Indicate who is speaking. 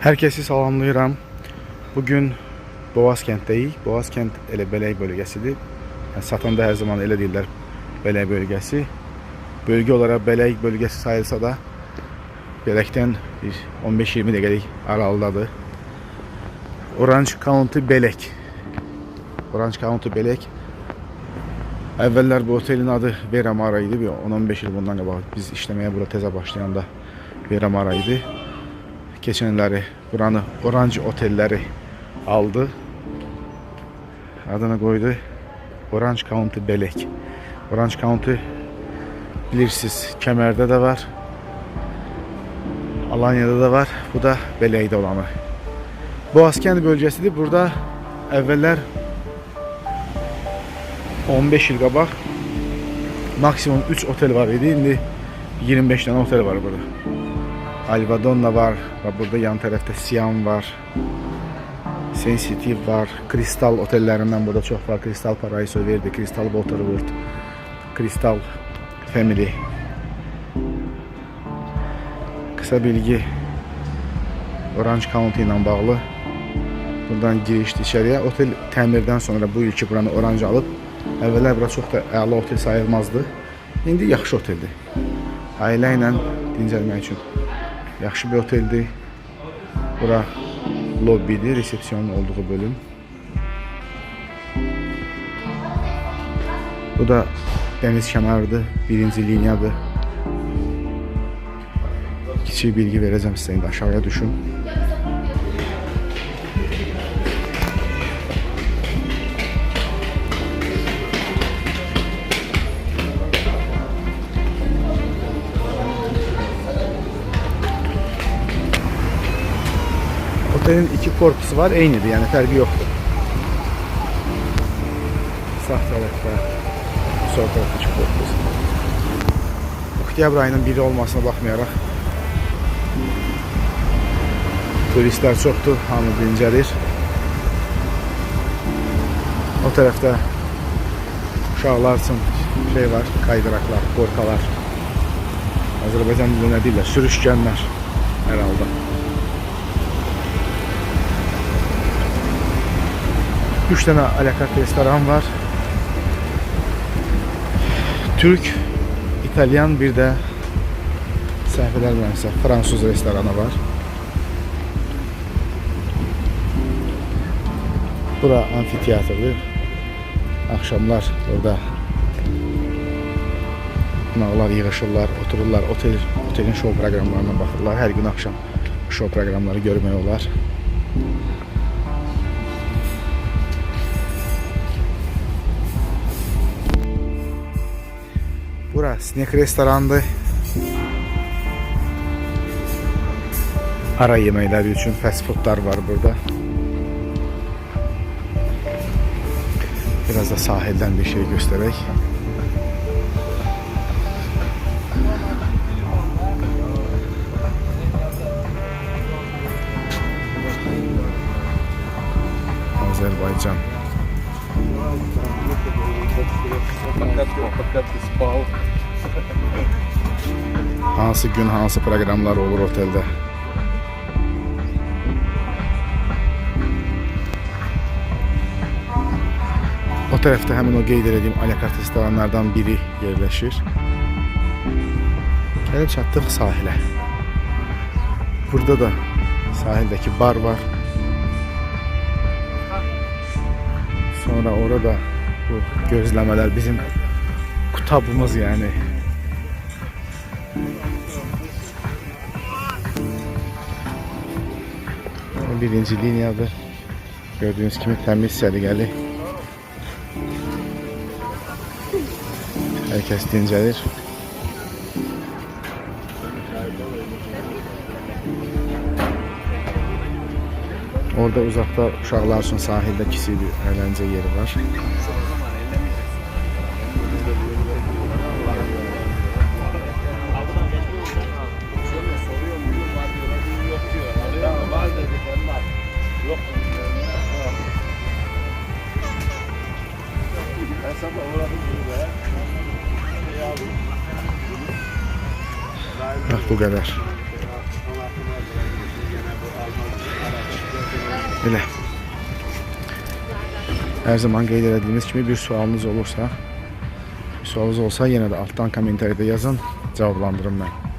Speaker 1: Herkesi salamlayıram. Bugün Boğazkentdəyik. Boğazkent elə Bələk bölgəsidir. Yəni, satanda hər zaman elə deyirlər Bələk bölgəsi. Bölgə olaraq Bələk bölgəsi sayılsa da Bələkdən 15-20 dəqiqəlik aralıdadır. Orange County Bələk. Orange County Bələk. Əvvəllər bu otelin adı Vera Mara idi. 10-15 il bundan qabaq biz işləməyə burada təzə başlayanda Vera Mara idi. Keçənləri buranı Orange otelləri aldı. Adını qoydu Orange County Bələk. Orange County bilirsiniz Kəmərdə də var, Alanya'da da var. Bu da Bələkdə olanı. Boğazkent bölgəsidir. Burada əvvəllər 15 il qabaq maksimum 3 otel var idi. İndi 25 tane otel var burada. Alvadonna var ve burada yan tarafta Siam var. Sensitive var. Kristal otellerinden burada çok var. Kristal Paraiso Verde, Kristal Waterworld, Kristal Family. Kısa bilgi Orange County ile bağlı. Buradan girişdi içeriye. Otel təmirdən sonra bu ilki buranı Orange alıp əvvəllər bura çox da əla otel sayılmazdı. İndi yaxşı oteldir. Ailə ilə dincəlmək üçün yaxşı bir oteldir. Bura lobbidir, resepsiyonun olduğu bölüm. Bu da dəniz kənarıdır, birinci liniyadır. Kiçik bilgi verəcəm sizə, indi aşağıya düşün. Otelin iki korpusu var, eynidir, yani fərqi yoxdur. Sağ tərəfdə, sol tərəfdə iki korpus. Oktyabr ayının biri olmasına baxmayaraq turistlər çoxdur, hamı dincəlir. O tərəfdə uşaqlar üçün şey var, kaydıraklar, qorxalar. Azərbaycan dilində nə deyirlər, sürüşkənlər hər halda. Üç tane alakart restoran var. Türk, İtalyan, bir de səhv eləmirəmsə Fransız restoranı var. Bura amfiteatrdır. Akşamlar orada qonaqlar yığışırlar, otururlar, otelin show proqramlarına baxırlar. Hər gün akşam show proqramları görmək olar. Bura Snack restorandır. Ara yeməkləri üçün fast foodlar var burada. Biraz da sahilden bir şey göstererek. Azerbaycan. Hansı gün hansı proqramlar olur otelde? O tərəfdə həmin o qeyd edədiyim alakart restoranlardan biri yerləşir. Gəlib çatdıq sahilə. Burada da sahildəki bar var. Sonra orada bu gözləmələr bizim kutabımız yani. Birinci liniyadır. Gördüğünüz gibi təmiz, səliqəli. Herkes dincəlir. Orada uzakta uşaqlar üçün sahildə kiçik bir əyləncə yeri var. Bak bu kadar. Elə. Hər zaman qeyd etdiyimiz kimi bir sualınız olursa, yenə də altdan kommentariyada yazın, cavablandırım mən.